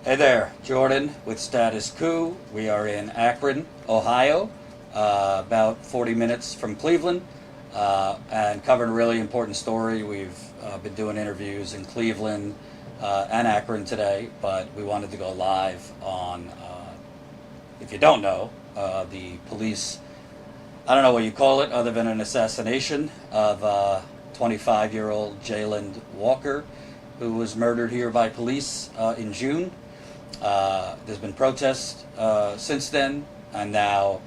Hey there, Jordan with Status Coup. We are in Akron, Ohio, about 40 minutes from Cleveland, and covering a really important story. We've been doing interviews in Cleveland and Akron today, but we wanted to go live on, if you don't know, the police, I don't know what you call it other than an assassination of 25-year-old Jayland Walker, who was murdered here by police in June. There's been protests since then, and now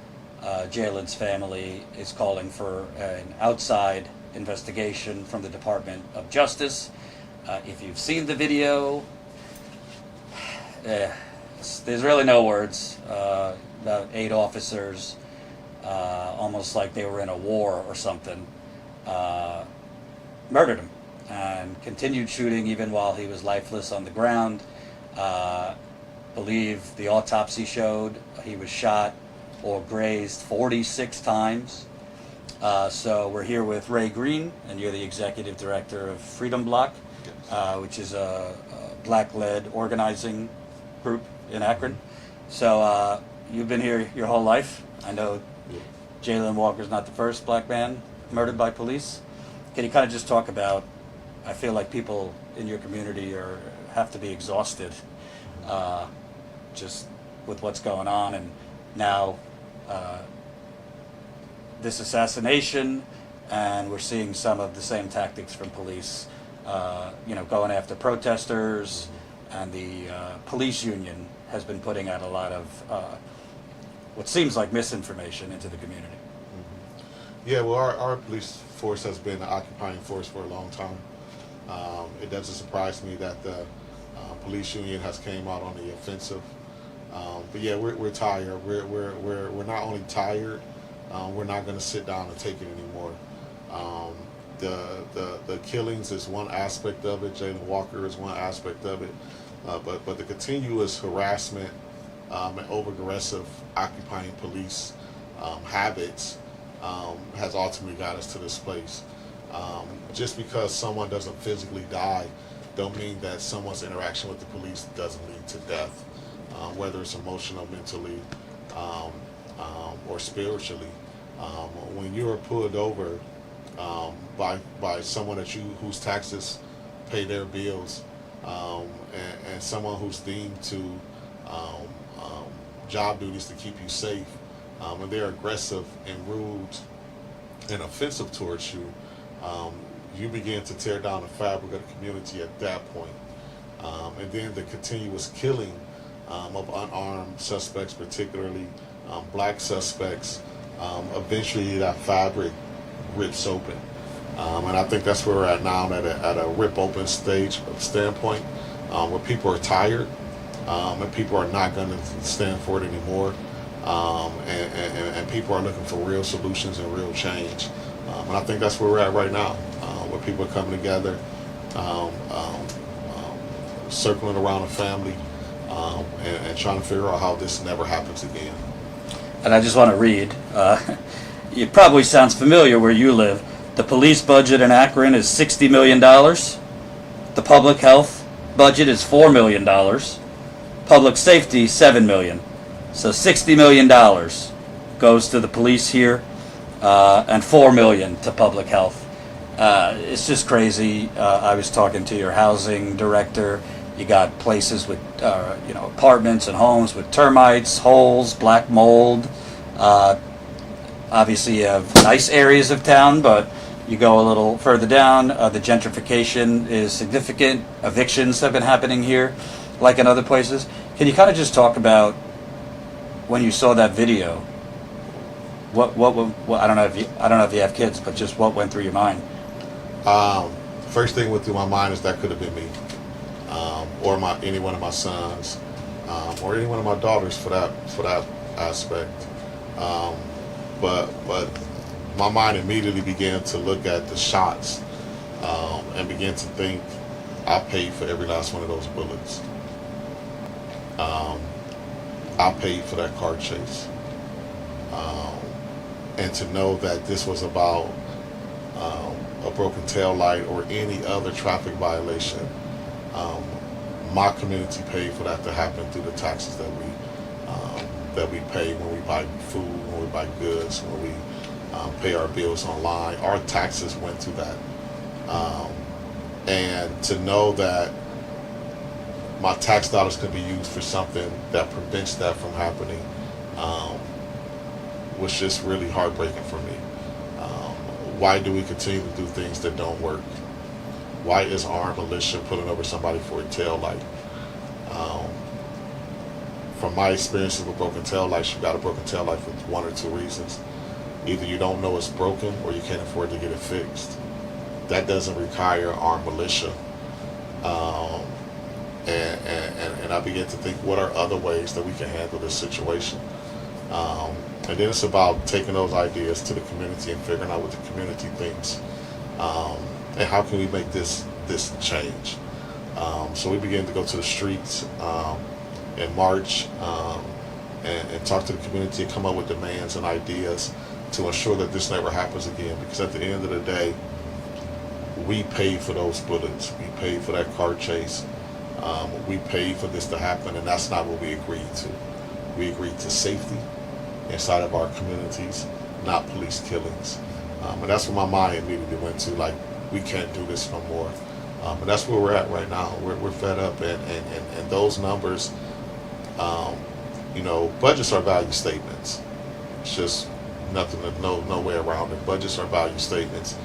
Jayland's family is calling for an outside investigation from the Department of Justice. If you've seen the video, there's really no words. About 8 officers, almost like they were in a war or something, murdered him and continued shooting even while he was lifeless on the ground. Believe the autopsy showed he was shot or grazed 46 times. So we're here with Ray Green, and you're the executive director of Freedom Block, which is a black-led organizing group in Akron. So you've been here your whole life. I know Jayland Walker's not the first black man murdered by police. Can you kind of just talk about, I feel like people in your community have to be exhausted just with what's going on, and now this assassination, and we're seeing some of the same tactics from police, going after protesters, and the police union has been putting out a lot of what seems like misinformation into the community. Yeah, well, our police force has been an occupying force for a long time. It doesn't surprise me that the police union has came out on the offensive. But yeah, we're tired. We're not only tired, we're not going to sit down and take it anymore. The killings is one aspect of it. Jayland Walker is one aspect of it. But the continuous harassment and over-aggressive occupying police habits has ultimately got us to this place. Just because someone doesn't physically die don't mean that someone's interaction with the police doesn't lead to death, whether it's emotional, mentally, or spiritually. When you're pulled over by someone whose taxes pay their bills, and someone who's deemed to job duties to keep you safe, and they're aggressive and rude and offensive towards you, you begin to tear down the fabric of the community at that point. And then the continuous killing of unarmed suspects, particularly black suspects, eventually that fabric rips open. And I think that's where we're at now, at a rip open standpoint, where people are tired, and people are not going to stand for it anymore, and people are looking for real solutions and real change. And I think that's where we're at right now, where people are coming together, circling around a family, and trying to figure out how this never happens again. And I just want to read, it probably sounds familiar where you live. The police budget in Akron is $60 million. The public health budget is $4 million. Public safety, $7 million. So $60 million goes to the police here, and $4 million to public health. It's just crazy. I was talking to your housing director. You got places with, apartments and homes with termites, holes, black mold. Obviously, you have nice areas of town, but you go a little further down, the gentrification is significant. Evictions have been happening here, like in other places. Can you kind of just talk about when you saw that video? What I don't know if you have kids, but just what went through your mind? First thing went through my mind is that could have been me, or any one of my sons, or any one of my daughters for that aspect. But my mind immediately began to look at the shots, and began to think, I paid for every last one of those bullets. I paid for that car chase. And to know that this was about a broken tail light or any other traffic violation, my community paid for that to happen through the taxes that we pay when we buy food, when we buy goods, when we pay our bills online. Our taxes went to that. And to know that my tax dollars can be used for something that prevents that from happening was just really heartbreaking for me. Why do we continue to do things that don't work? Why is armed militia pulling over somebody for a tail light? From my experiences with broken tail lights, you got a broken tail light for one or two reasons. Either you don't know it's broken or you can't afford to get it fixed. That doesn't require armed militia. And I began to think, what are other ways that we can handle this situation? And then it's about taking those ideas to the community and figuring out what the community thinks. And how can we make this change? So we began to go to the streets in March and talk to the community and come up with demands and ideas to ensure that this never happens again. Because at the end of the day, we paid for those bullets. We paid for that car chase. We paid for this to happen, and that's not what we agreed to. We agreed to safety inside of our communities, not police killings. And that's where my mind immediately went to, like, we can't do this no more. And that's where we're at right now. We're fed up, and those numbers, budgets are value statements. It's just nothing, no way around it. Budgets are value statements,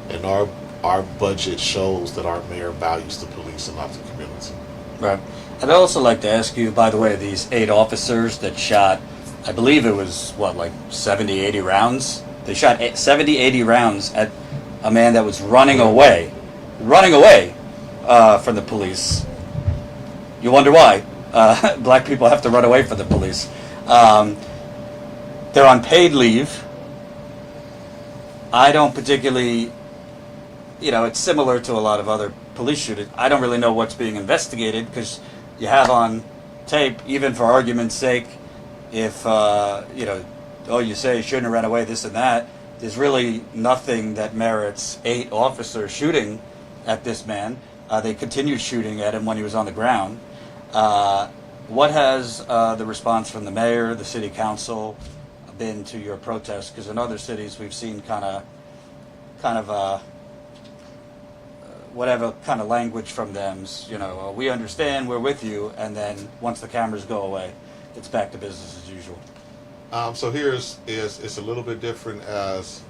and our budget shows that our mayor values the police and not the community. Right. I'd also like to ask you, by the way, these 8 officers that shot, I believe it was, 70, 80 rounds? They shot 70, 80 rounds at a man that was running away from the police. You wonder why black people have to run away from the police. They're on paid leave. I don't particularly, it's similar to a lot of other police shootings. I don't really know what's being investigated because you have on tape, even for argument's sake, if, you say you shouldn't have run away, this and that, there's really nothing that merits 8 officers shooting at this man. They continued shooting at him when he was on the ground. What has the response from the mayor, the city council, been to your protest? Because in other cities we've seen kind of whatever kind of language from them, we understand, we're with you, and then once the cameras go away, it's back to business as usual. So here's it's a little bit different, as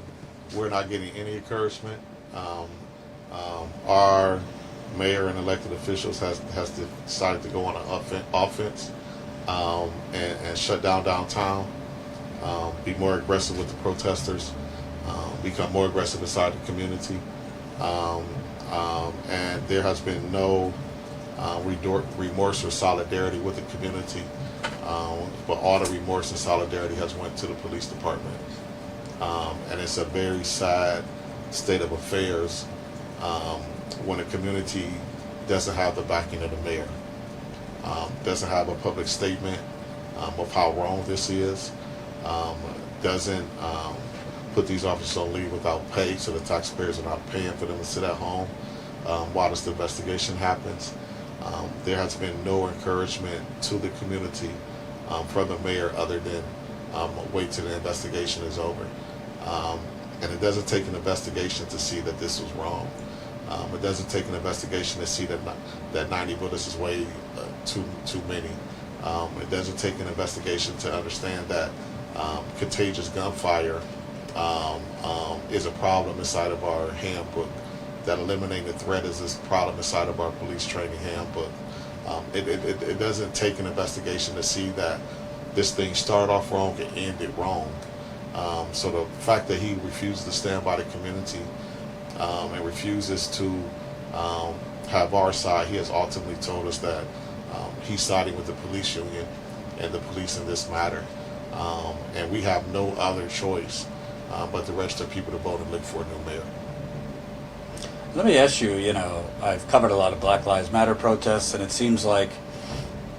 we're not getting any encouragement. Our mayor and elected officials has decided to go on an offense and shut down downtown, be more aggressive with the protesters, become more aggressive inside the community. And there has been no remorse or solidarity with the community, but all the remorse and solidarity has went to the police department. And it's a very sad state of affairs when a community doesn't have the backing of the mayor, doesn't have a public statement of how wrong this is, doesn't put these officers on leave without pay, so the taxpayers are not paying for them to sit at home while this investigation happens. There has been no encouragement to the community from the mayor other than wait till the investigation is over. And it doesn't take an investigation to see that this was wrong. It doesn't take an investigation to see that 90 bullets is way too many. It doesn't take an investigation to understand that contagious gunfire is a problem inside of our handbook, that eliminating the threat is a problem inside of our police training handbook. It doesn't take an investigation to see that this thing started off wrong and ended wrong. So the fact that he refuses to stand by the community and refuses to have our side, he has ultimately told us that he's siding with the police union and the police in this matter. And we have no other choice but to register people to vote and look for a new mayor. Let me ask you, I've covered a lot of Black Lives Matter protests, and it seems like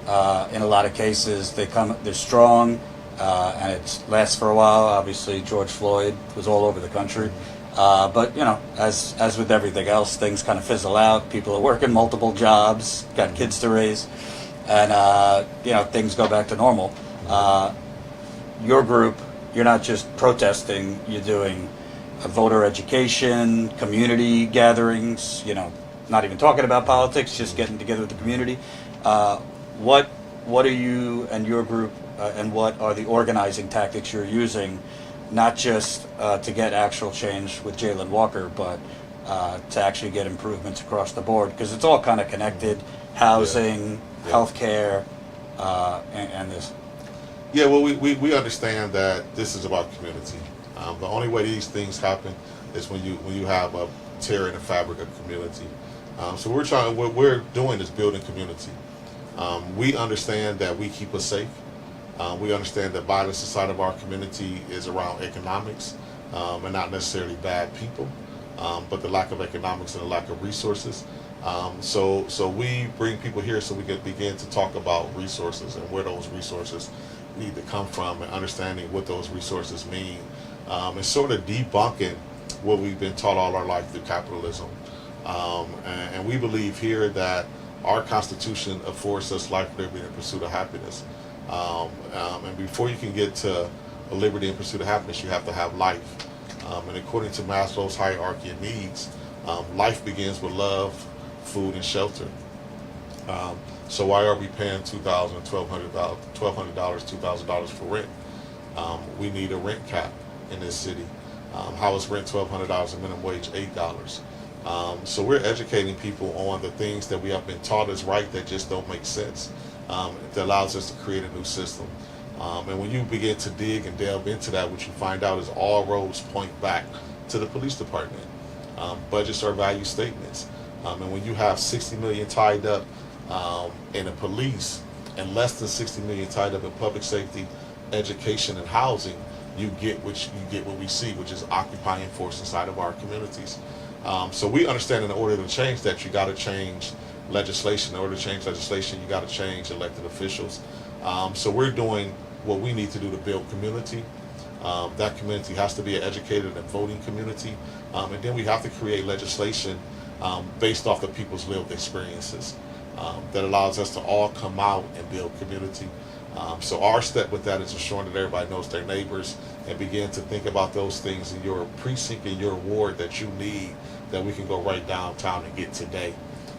in a lot of cases they're strong, and it lasts for a while. Obviously, George Floyd was all over the country. But you know, as with everything else, things kind of fizzle out. People are working multiple jobs, got kids to raise, and you know, things go back to normal. Your group, you're not just protesting; you're doing voter education, community gatherings. You know, not even talking about politics, just getting together with the community. What are you and your group, and what are the organizing tactics you're using? Not just to get actual change with Jayland Walker, but to actually get improvements across the board, because it's all kind of connected: housing, healthcare, and this. Yeah, well, we understand that this is about community. The only way these things happen is when you have a tear in the fabric of community. So what we're doing is building community. We understand that we keep us safe. We understand that violence inside of our community is around economics, and not necessarily bad people, but the lack of economics and the lack of resources. So we bring people here so we can begin to talk about resources and where those resources need to come from, and understanding what those resources mean, and sort of debunking what we've been taught all our life through capitalism. And we believe here that our Constitution affords us life, liberty, and pursuit of happiness. And before you can get to a liberty and pursuit of happiness, you have to have life. And according to Maslow's hierarchy of needs, life begins with love, food, and shelter. So why are we paying $2,000, $1,200, $2,000 for rent? We need a rent cap in this city. How is rent $1,200 and minimum wage $8? So we're educating people on the things that we have been taught is right that just don't make sense. That allows us to create a new system. And when you begin to dig and delve into that, what you find out is all roads point back to the police department. Budgets are value statements. And when you have 60 million tied up in the police and less than 60 million tied up in public safety, education, and housing, you get what we see, which is occupying force inside of our communities. So we understand in order to change that, you got to change legislation. In order to change legislation, you got to change elected officials. So we're doing what we need to do to build community. That community has to be an educated and voting community. And then we have to create legislation based off of people's lived experiences that allows us to all come out and build community. So our step with that is ensuring that everybody knows their neighbors and begin to think about those things in your precinct, in your ward that you need, that we can go right downtown and get today.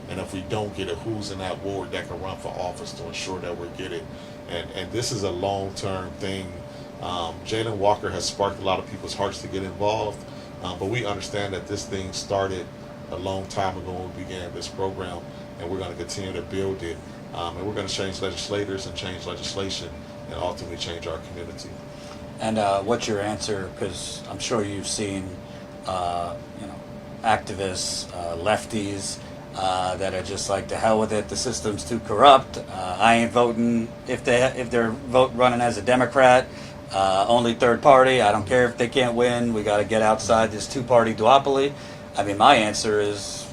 And if we don't get it, who's in that ward that can run for office to ensure that we get it? And this is a long-term thing. Jayland Walker has sparked a lot of people's hearts to get involved, but we understand that this thing started a long time ago when we began this program, and we're going to continue to build it. And we're going to change legislators and change legislation and ultimately change our community. And what's your answer? Because I'm sure you've seen, activists, lefties that are just like, to hell with it. The system's too corrupt. I ain't voting if they're running as a Democrat. Only third party. I don't care if they can't win. We got to get outside this two-party duopoly. I mean, my answer is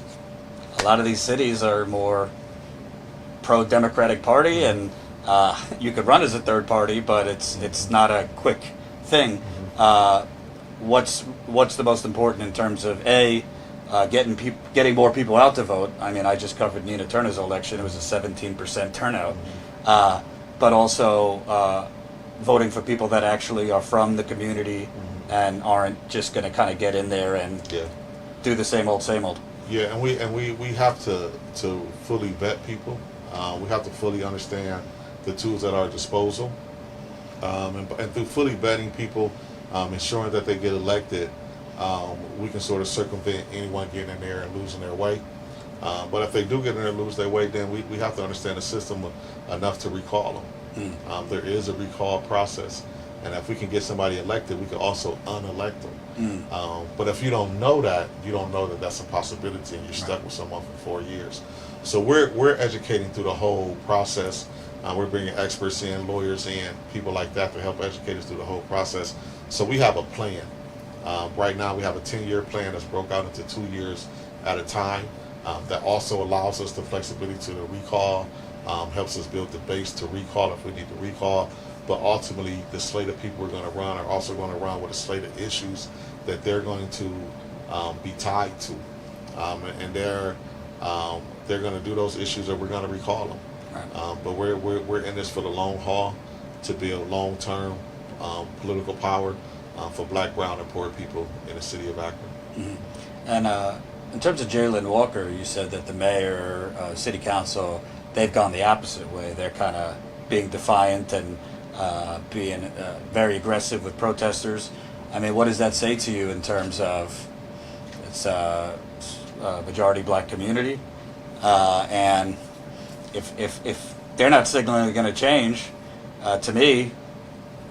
a lot of these cities are more pro-Democratic Party, and you could run as a third party, but it's not a quick thing. What's the most important in terms of getting more people out to vote? I mean, I just covered Nina Turner's election; it was a 17% turnout. But also voting for people that actually are from the community and aren't just going to kind of get in there and do the same old, same old. Yeah, and we have to fully vet people. We have to fully understand the tools at our disposal, and through fully vetting people, ensuring that they get elected, we can sort of circumvent anyone getting in there and losing their way. But if they do get in there and lose their way, then we have to understand the system enough to recall them. There is a recall process, and if we can get somebody elected, we can also unelect them. But if you don't know that, that's a possibility, and you're stuck with someone for 4 years. So we're educating through the whole process. We're bringing experts in, lawyers in, people like that to help educate us through the whole process. So we have a plan. Right now we have a 10-year plan that's broke out into 2 years at a time. That also allows us the flexibility to the recall, helps us build the base to recall if we need to recall. But ultimately, the slate of people we're going to run are also going to run with a slate of issues that they're going to be tied to, and they're going to do those issues, or we're going to recall them. Right. But we're in this for the long haul, to build long-term political power for Black, brown, and poor people in the city of Akron. Mm-hmm. And in terms of Jayland Walker, you said that the mayor, city council, they've gone the opposite way. They're kind of being defiant and being very aggressive with protesters. I mean, what does that say to you in terms of it's a majority Black community, and if they're not signaling they're going to change, to me,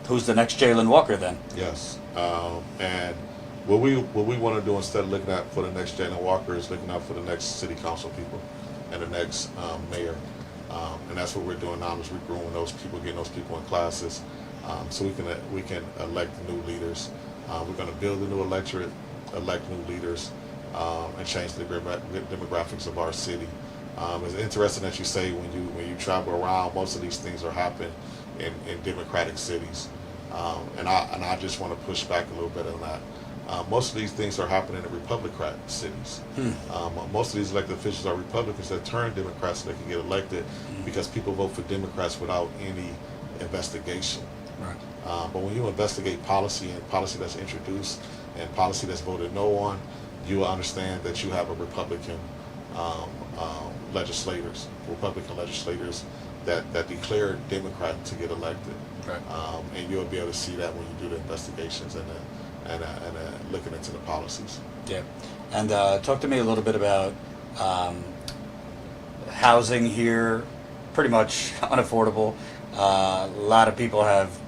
who's the next Jayland Walker then? Yes, and what we want to do, instead of looking at for the next Jayland Walker, is looking out for the next city council people and the next mayor, and that's what we're doing now, is we're growing those people, getting those people in classes, so we can elect new leaders. We're going to build a new electorate, elect new leaders, and change the demographics of our city. It's interesting that you say when you travel around, most of these things are happening in democratic cities, and I just want to push back a little bit on that. Most of these things are happening in Republican cities. Most of these elected officials are Republicans that turn Democrats so they can get elected, because people vote for Democrats without any investigation. Right. But when you investigate policy, and policy that's introduced and policy that's voted no on, you will understand that you have a Republican legislators that declare Democrat to get elected. Right. And you'll be able to see that when you do the investigations and looking into the policies. Yeah. And talk to me a little bit about housing here. Pretty much unaffordable. A lot of people have,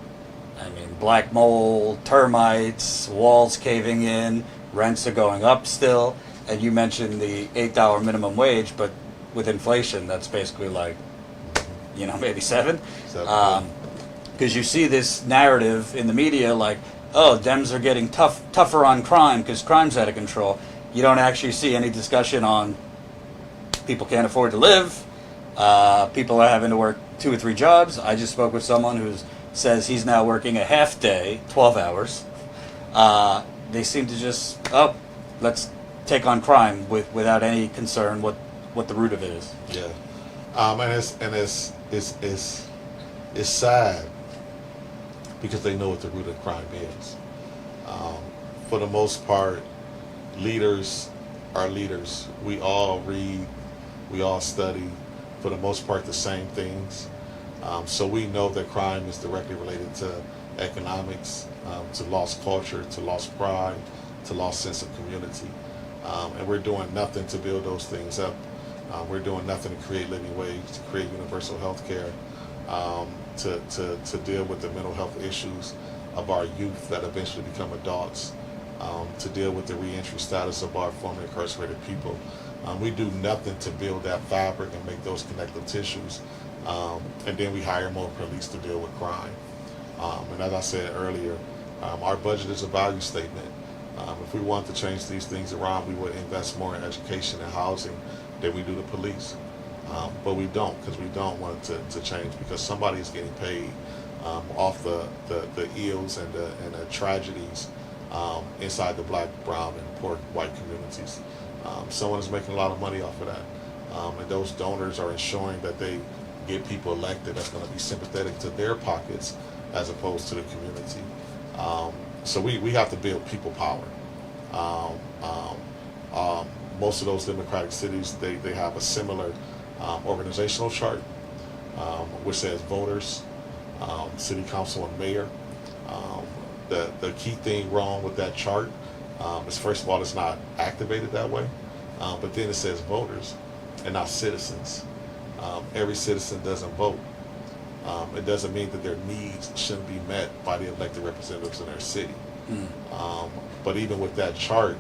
black mold, termites, walls caving in, rents are going up still. And you mentioned the $8 minimum wage, but with inflation, that's basically like, maybe $7. Because you see this narrative in the media like, oh, Dems are getting tougher on crime because crime's out of control. You don't actually see any discussion on people can't afford to live. People are having to work 2 or 3 jobs. I just spoke with someone who says he's now working a half day, 12 hours. They seem to just, let's take on crime without any concern what the root of it is. Yeah, and it's sad because they know what the root of crime is. For the most part, leaders are leaders. We all read, we all study, for the most part, the same things. So we know that crime is directly related to economics, to lost culture, to lost pride, to lost sense of community. And we're doing nothing to build those things up. We're doing nothing to create living wage, to create universal health care, to deal with the mental health issues of our youth that eventually become adults, to deal with the reentry status of our formerly incarcerated people. We do nothing to build that fabric and make those connective tissues. And then we hire more police to deal with crime. And as I said earlier, our budget is a value statement. If we want to change these things around, we would invest more in education and housing than we do the police. But we don't, because we don't want it to change, because somebody is getting paid off the ills and the tragedies inside the black, brown, and poor white communities. Someone is making a lot of money off of that. And those donors are ensuring that they get people elected that's going to be sympathetic to their pockets as opposed to the community. So we have to build people power. Most of those democratic cities, they have a similar organizational chart, which says voters, city council, and mayor. The key thing wrong with that chart is, first of all, it's not activated that way, but then it says voters and not citizens. Every citizen doesn't vote. It doesn't mean that their needs shouldn't be met by the elected representatives in their city. But even with that chart,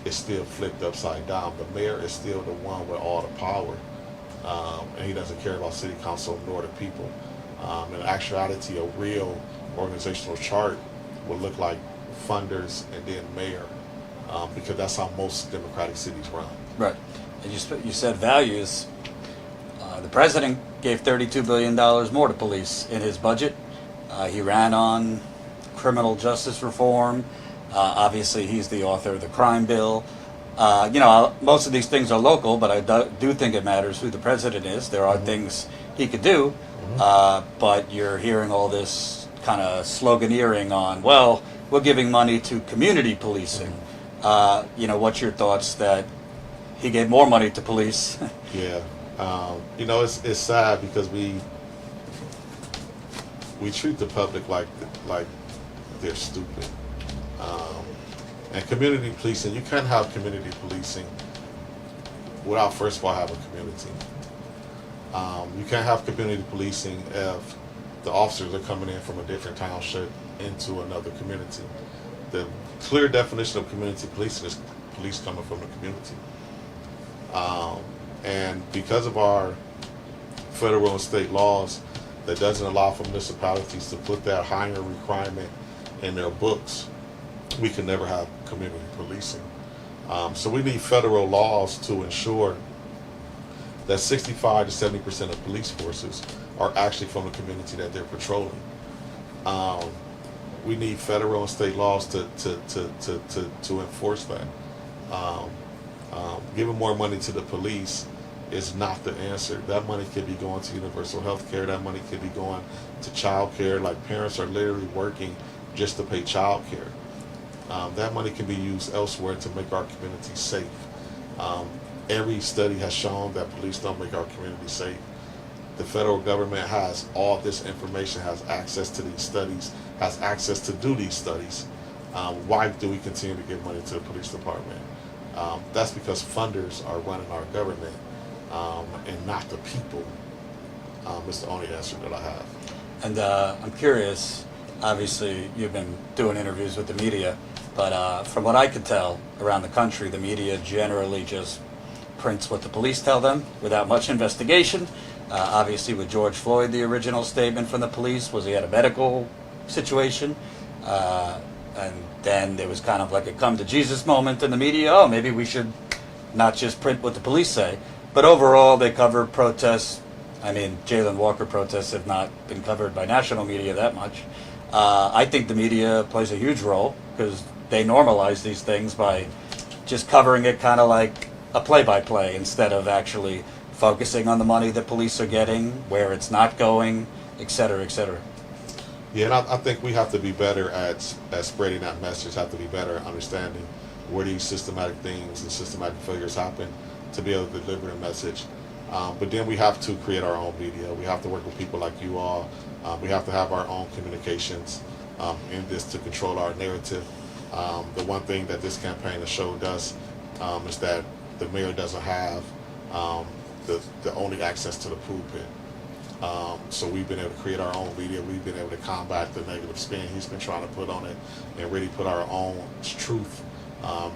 it's still flipped upside down. The mayor is still the one with all the power, and he doesn't care about city council nor the people. In actuality, a real organizational chart would look like funders and then mayor, because that's how most democratic cities run. Right. And you said values. The president gave $32 billion more to police in his budget. He ran on criminal justice reform, Obviously, he's the author of the crime bill. Most of these things are local, but I do think it matters who the president is. There are things he could do, but you're hearing all this kind of sloganeering on, well, we're giving money to community policing. What's your thoughts that he gave more money to police? Yeah, it's sad because we treat the public like they're stupid. And community policing, you can't have community policing without first of all having a community. You can't have community policing if the officers are coming in from a different township into another community. The clear definition of community policing is police coming from the community. And because of our federal and state laws that doesn't allow for municipalities to put that higher requirement in their books, we can never have community policing. So we need federal laws to ensure that 65 to 70% of police forces are actually from the community that they're patrolling. We need federal and state laws to enforce that. Giving more money to the police is not the answer. That money could be going to universal health care. That money could be going to child care. Like, parents are literally working just to pay child care. That money can be used elsewhere to make our community safe. Every study has shown that police don't make our community safe. The federal government has all this information, has access to these studies, has access to do these studies. Why do we continue to give money to the police department? That's because funders are running our government, and not the people. It's the only answer that I have. And I'm curious, obviously you've been doing interviews with the media, but from what I could tell around the country, the media generally just prints what the police tell them without much investigation. Obviously with George Floyd, the original statement from the police was he had a medical situation. And then there was kind of like a come to Jesus moment in the media. Oh, maybe we should not just print what the police say. But overall, they cover protests. I mean, Jayland Walker protests have not been covered by national media that much. I think the media plays a huge role because they normalize these things by just covering it kind of like a play-by-play instead of actually focusing on the money that police are getting, where it's not going, et cetera, et cetera. Yeah, and I think we have to be better at spreading that message, have to be better at understanding where these systematic things and systematic failures happen to be able to deliver a message. But then we have to create our own media. We have to work with people like you all. We have to have our own communications in this to control our narrative. The one thing that this campaign has showed us is that the mayor doesn't have the only access to the pulpit. So we've been able to create our own media. We've been able to combat the negative spin he's been trying to put on it and really put our own truth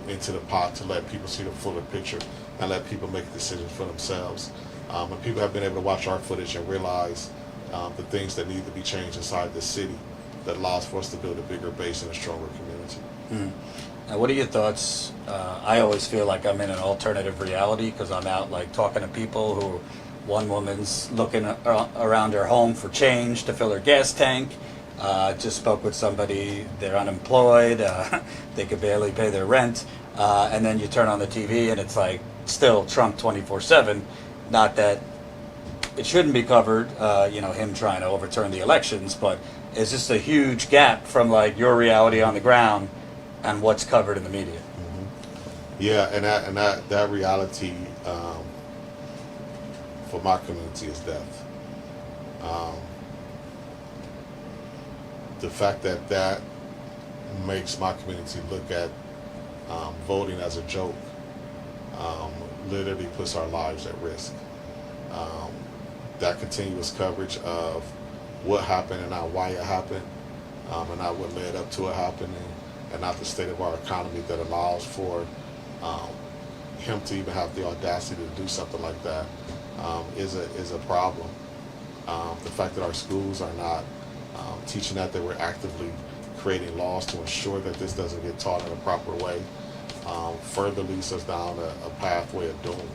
into the pot to let people see the fuller picture and let people make decisions for themselves. And people have been able to watch our footage and realize the things that need to be changed inside the city that allows for us to build a bigger base and a stronger community. Now, what are your thoughts? I always feel like I'm in an alternative reality because I'm out like talking to people who, one woman's looking around her home for change to fill her gas tank. Just spoke with somebody, they're unemployed, they could barely pay their rent, and then you turn on the TV and it's like still Trump 24/7. Not that it shouldn't be covered, him trying to overturn the elections, but it's just a huge gap from like your reality on the ground and what's covered in the media. Yeah, and that reality for my community is death. The fact that makes my community look at voting as a joke literally puts our lives at risk. That continuous coverage of what happened and not why it happened, and not what led up to it happening, and not the state of our economy that allows for him to even have the audacity to do something like that is a problem. The fact that our schools are not teaching that we're actively creating laws to ensure that this doesn't get taught in a proper way further leads us down a pathway of doom.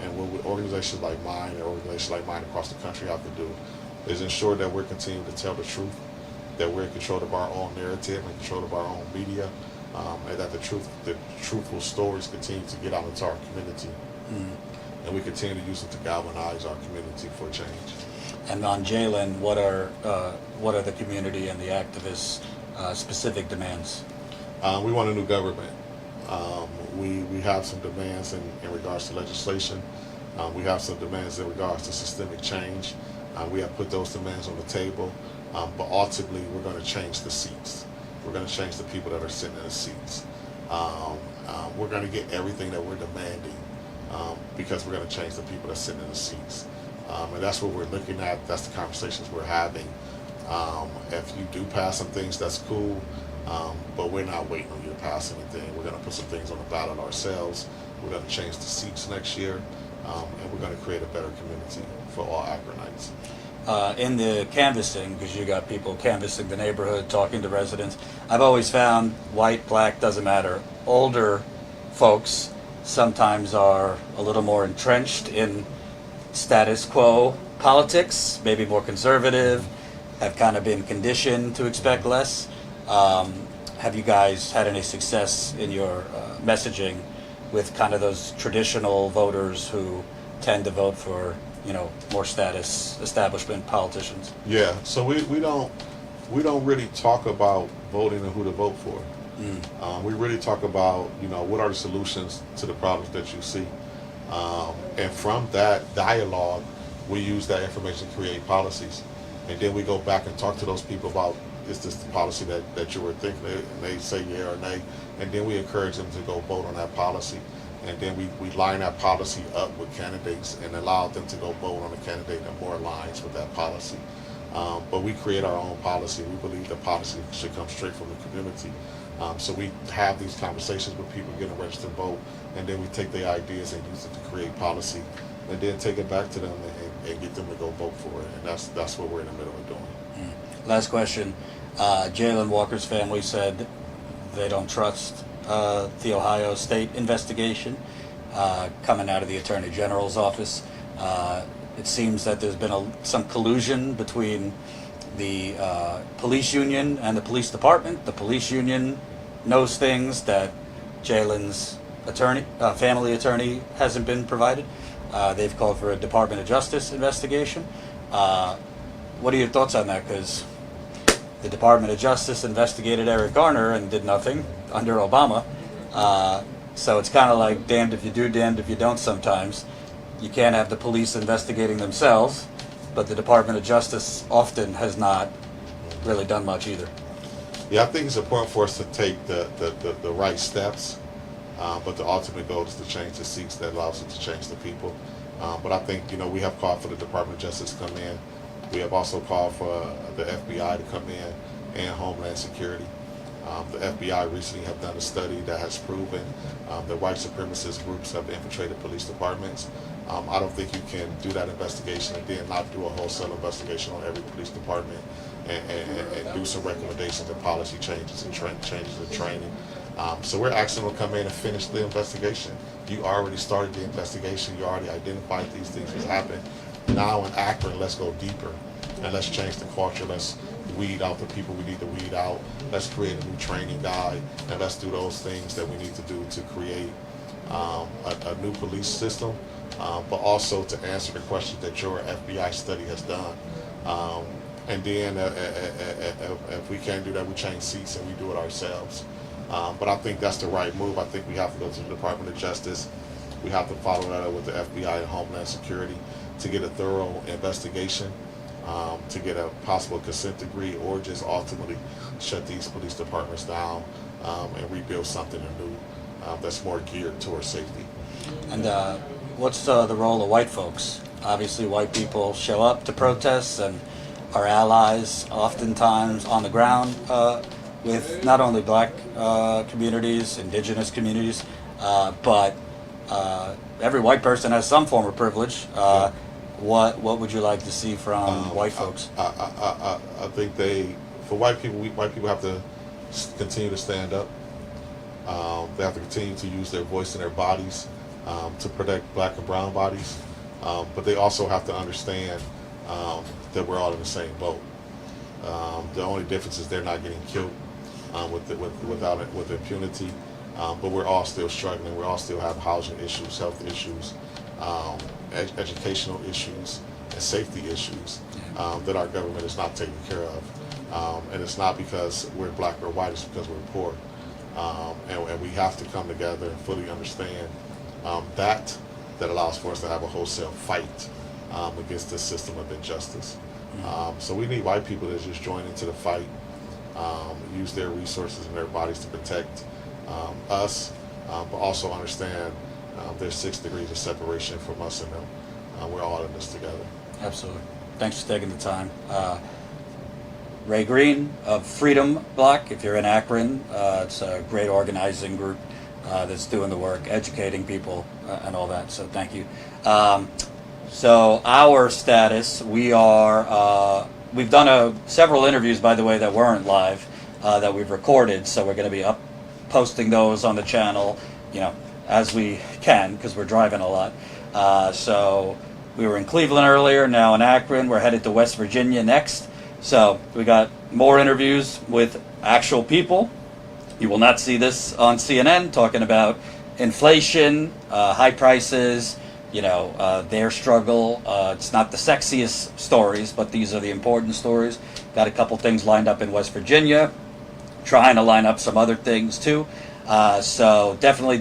And what organizations like mine and organizations like mine across the country have to do is ensure that we're continuing to tell the truth that we're in control of our own narrative and control of our own media, and that the truthful stories continue to get out into our community, and we continue to use it to galvanize our community for change. And on Jayland, what are the community and the activists' specific demands? We want a new government. We have some demands in regards to legislation. We have some demands in regards to systemic change. We have put those demands on the table, but ultimately we're going to change the seats. We're going to change the people that are sitting in the seats. We're going to get everything that we're demanding because we're going to change the people that are sitting in the seats. And that's what we're looking at. That's the conversations we're having. If you do pass some things, that's cool, but we're not waiting on you to pass anything. We're going to put some things on the ballot ourselves. We're going to change the seats next year, and we're going to create a better community for all Akronites. In the canvassing, because you got people canvassing the neighborhood, talking to residents, I've always found white, black, doesn't matter. Older folks sometimes are a little more entrenched in status quo politics, maybe more conservative, have kind of been conditioned to expect less. Have you guys had any success in your messaging with kind of those traditional voters who tend to vote for, more status establishment politicians? Yeah, so we don't really talk about voting and who to vote for. We really talk about what are the solutions to the problems that you see, and from that dialogue, we use that information to create policies, and then we go back and talk to those people about, is this the policy that you were thinking, and they say yeah or nay, and then we encourage them to go vote on that policy. And then we line that policy up with candidates and allow them to go vote on a candidate that more aligns with that policy. But we create our own policy. We believe the policy should come straight from the community. So we have these conversations with people getting registered to vote, and then we take their ideas and use it to create policy, and then take it back to them and get them to go vote for it. And that's what we're in the middle of doing. Last question. Jayland Walker's family said they don't trust the Ohio State investigation coming out of the Attorney General's office. It seems that there's been some collusion between the police union and the police department. The police union knows things that Jayland's family attorney hasn't been provided. They've called for a Department of Justice investigation. What are your thoughts on that? Because the Department of Justice investigated Eric Garner and did nothing under Obama. So it's kind of like damned if you do, damned if you don't sometimes. You can't have the police investigating themselves, but the Department of Justice often has not really done much either. Yeah, I think it's important for us to take the right steps, but the ultimate goal is to change the seats that allows us to change the people. But I think, we have called for the Department of Justice to come in. We have also called for the FBI to come in and Homeland Security. The FBI recently have done a study that has proven that white supremacist groups have infiltrated police departments. I don't think you can do that investigation and then not do a wholesale investigation on every police department and do some recommendations and policy changes and changes in training. So we're asking them to come in and finish the investigation. You already started the investigation. You already identified these things as happened. Now in Akron, let's go deeper and let's change the culture. Let's weed out the people we need to weed out. Let's create a new training guide, and let's do those things that we need to do to create a new police system, but also to answer the question that your FBI study has done. And then if we can't do that, we change seats and we do it ourselves. But I think that's the right move. I think we have to go to the Department of Justice. We have to follow that up with the FBI and Homeland Security to get a thorough investigation, to get a possible consent decree, or just ultimately shut these police departments down and rebuild something anew that's more geared towards safety. And what's the role of white folks? Obviously, white people show up to protests and are allies oftentimes on the ground with not only black communities, indigenous communities, but every white person has some form of privilege. What would you like to see from white folks? I think for white people have to continue to stand up. They have to continue to use their voice and their bodies to protect black and brown bodies. But they also have to understand that we're all in the same boat. The only difference is they're not getting killed with impunity. But we're all still struggling. We all still have housing issues, health issues, educational issues, and safety issues that our government is not taking care of. And it's not because we're black or white, it's because we're poor. And we have to come together and fully understand that allows for us to have a wholesale fight against this system of injustice. So we need white people to just join into the fight, use their resources and their bodies to protect us, but also understand there's 6 degrees of separation from us and them. We're all in this together. Absolutely. Thanks for taking the time. Ray Green of Freedom Block, if you're in Akron, it's a great organizing group that's doing the work, educating people and all that, so thank you. So our status, we've done several interviews, by the way, that weren't live, that we've recorded, so we're going to be posting those on the channel, as we can, because we're driving a lot. So we were in Cleveland earlier, now in Akron. We're headed to West Virginia next. So we got more interviews with actual people. You will not see this on CNN talking about inflation, high prices, their struggle. It's not the sexiest stories, but these are the important stories. Got a couple things lined up in West Virginia. Trying to line up some other things too. So definitely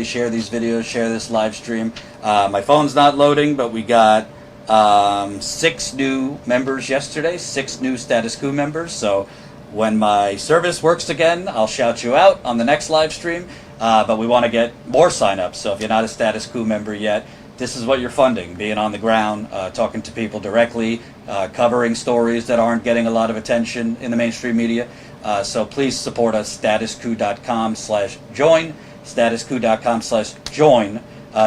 share these videos, share this live stream. My phone's not loading, but we got 6 new members yesterday, 6 new Status Coup members. So when my service works again, I'll shout you out on the next live stream. But we want to get more signups. So if you're not a Status Coup member yet, this is what you're funding, being on the ground, talking to people directly, covering stories that aren't getting a lot of attention in the mainstream media. So please support us, statuscoup.com/join, statuscoup.com/join.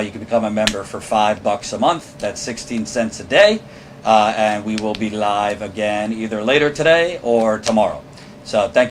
You can become a member for $5 a month. That's 16 cents a day. And we will be live again either later today or tomorrow. So thank you.